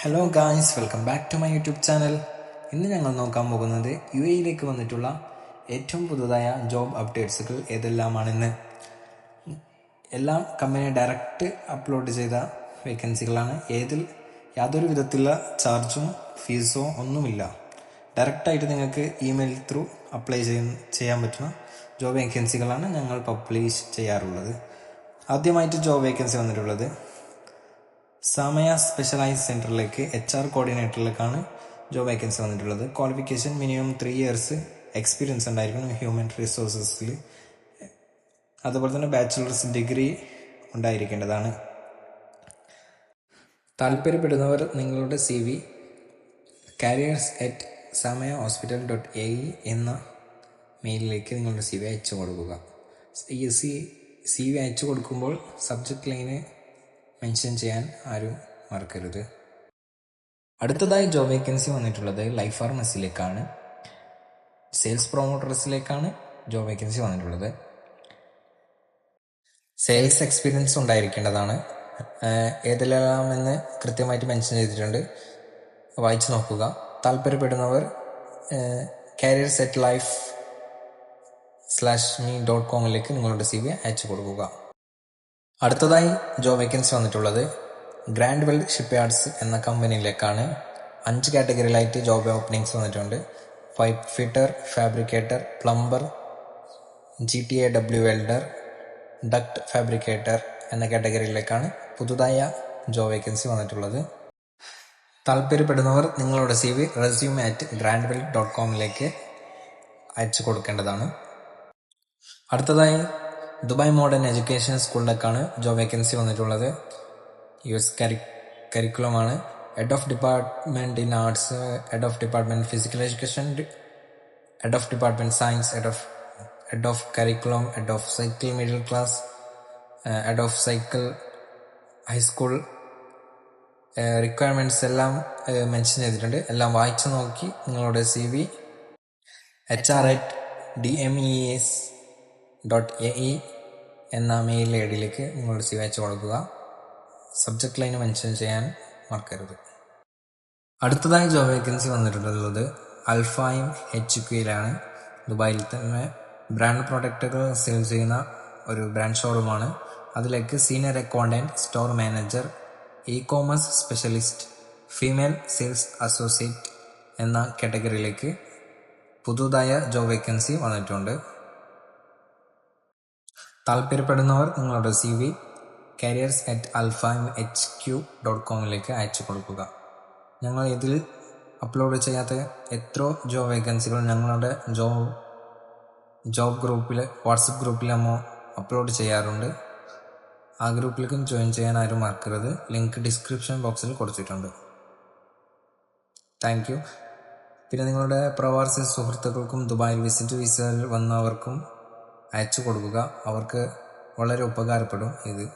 Hello guys, welcome back to my YouTube channel. ഇന്ന് ഞങ്ങൾ നോക്കാൻ പോകുന്നത് UAE വന്നിട്ടുള്ള ഏറ്റവും പുതുതായ ജോബ് അപ്ഡേറ്റ്സുകൾ ഏതെല്ലാമാണെന്ന്. എല്ലാം കമ്പനി ഡയറക്റ്റ് അപ്ലോഡ് ചെയ്ത വേക്കൻസികളാണ്. യാതൊരു വിധത്തിലുള്ള ചാർജും ഫീസോ ഒന്നുമില്ല. ഡയറക്റ്റായിട്ട് നിങ്ങൾക്ക് ഇമെയിൽ ത്രൂ അപ്ലൈ ചെയ്യാൻ പറ്റുന്ന ജോബ് വേക്കൻസികളാണ് ഞങ്ങൾ പബ്ലിഷ് ചെയ്യാറുള്ളത്. ആദ്യമായിട്ട് ജോബ് വേക്കൻസി വന്നിട്ടുള്ളത് സമയ സ്പെഷ്യലൈസ് സെൻറ്ററിലേക്ക് HR കോർഡിനേറ്ററിലേക്കാണ് ജോബ് വേക്കൻസി വന്നിട്ടുള്ളത്. ക്വാളിഫിക്കേഷൻ മിനിമം 3 years എക്സ്പീരിയൻസ് ഉണ്ടായിരിക്കണം ഹ്യൂമൻ റിസോഴ്സസിൽ. അതുപോലെ തന്നെ ബാച്ചിലേഴ്സ് ഡിഗ്രി ഉണ്ടായിരിക്കേണ്ടതാണ്. താല്പര്യപ്പെടുന്നവർ നിങ്ങളുടെ CV careers@samaya-hospital.ae എന്ന മെയിലിലേക്ക് നിങ്ങളുടെ CV അയച്ചു കൊടുക്കുക. ഈ CV അയച്ചു കൊടുക്കുമ്പോൾ സബ്ജക്റ്റ് ലൈന് മെൻഷൻ ചെയ്യാൻ ആരും മറക്കരുത്. അടുത്തതായി ജോബ് വേക്കൻസി വന്നിട്ടുള്ളത് ലൈഫ് ഫാർമസിയിലേക്കാണ്. സെയിൽസ് പ്രൊമോട്ടേഴ്സിലേക്കാണ് ജോബ് വേക്കൻസി വന്നിട്ടുള്ളത്. സെയിൽസ് എക്സ്പീരിയൻസ് ഉണ്ടായിരിക്കേണ്ടതാണ്. ഏതെല്ലാമെന്ന് കൃത്യമായിട്ട് മെൻഷൻ ചെയ്തിട്ടുണ്ട്, വായിച്ചു നോക്കുക. താല്പര്യപ്പെടുന്നവർ careers@life-me.com നിങ്ങളുടെ CV അയച്ചു കൊടുക്കുക. അടുത്തതായി ജോബ് വേക്കൻസി വന്നിട്ടുള്ളത് ഗ്രാൻഡ് വെൽ ഷിപ്പ് യാർഡ്സ് എന്ന കമ്പനിയിലേക്കാണ്. 5 കാറ്റഗറിയിലായിട്ട് ജോബ് ഓപ്പണിങ്സ് വന്നിട്ടുണ്ട്. Pipe fitter, fabricator, plumber, GTAW welder, duct fabricator എന്ന കാറ്റഗറിയിലേക്കാണ് പുതുതായ ജോബ് വേക്കൻസി വന്നിട്ടുള്ളത്. താല്പര്യപ്പെടുന്നവർ നിങ്ങളുടെ CV resume@grandwell.com അയച്ചു കൊടുക്കേണ്ടതാണ്. അടുത്തതായി ദുബായ് മോഡേൺ എഡ്യൂക്കേഷൻ സ്കൂളിലേക്കാണ് ജോബ് വേക്കൻസി വന്നിട്ടുള്ളത്. US കരിക്കുലമാണ്. Head of department in arts, head of department physical education, head of department science, head of curriculum, head of cycle middle class, head of cycle high school. Requirements എല്ലാം mention ചെയ്തിട്ടുണ്ട്. എല്ലാം വായിച്ചു നോക്കി നിങ്ങളുടെ CV HR@dmes.ae എന്ന mail ഐഡിയിലേക്ക് നിങ്ങളുടെ CV അയച്ചു കൊടുക്കുക. സബ്ജക്റ്റ് ലൈന് മെൻഷൻ ചെയ്യാൻ മറക്കരുത്. അടുത്തതായി ജോബ് വേക്കൻസി വന്നിട്ടുള്ളത് അൽഫൈം HQയിലാണ്. ദുബായിൽ തന്നെ ബ്രാൻഡ് പ്രൊഡക്റ്റുകൾ സെയിൽ ചെയ്യുന്ന ഒരു ബ്രാൻഡ് ഷോറൂമാണ്. അതിലേക്ക് senior accountant, store manager, e-commerce specialist, female sales associate എന്ന കാറ്റഗറിയിലേക്ക് പുതുതായ ജോബ് വേക്കൻസി വന്നിട്ടുണ്ട്. താല്പര്യപ്പെടുന്നവർ നിങ്ങളുടെ CV careers@alfamehq.com അയച്ചു കൊടുക്കുക. ഞങ്ങൾ ഇതിൽ അപ്ലോഡ് ചെയ്യാത്ത എത്രയോ ജോബ് വേക്കൻസികൾ ഞങ്ങളുടെ ജോബ് ഗ്രൂപ്പിൽ, വാട്സപ്പ് ഗ്രൂപ്പിൽ നമ്മൾ അപ്ലോഡ് ചെയ്യാറുണ്ട്. ആ ഗ്രൂപ്പിലേക്കും ജോയിൻ ചെയ്യാൻ ആരും മറക്കരുത്. ലിങ്ക് ഡിസ്ക്രിപ്ഷൻ ബോക്സിൽ കൊടുത്തിട്ടുണ്ട്. Thank you. പിന്നെ നിങ്ങളുടെ പ്രവാസി സുഹൃത്തുക്കൾക്കും ദുബായിൽ വിസിറ്റ് വിസയിൽ വന്നവർക്കും അയച്ചു കൊടുക്കുക. അവർക്ക് വളരെ ഉപകാരപ്പെടും ഇത്.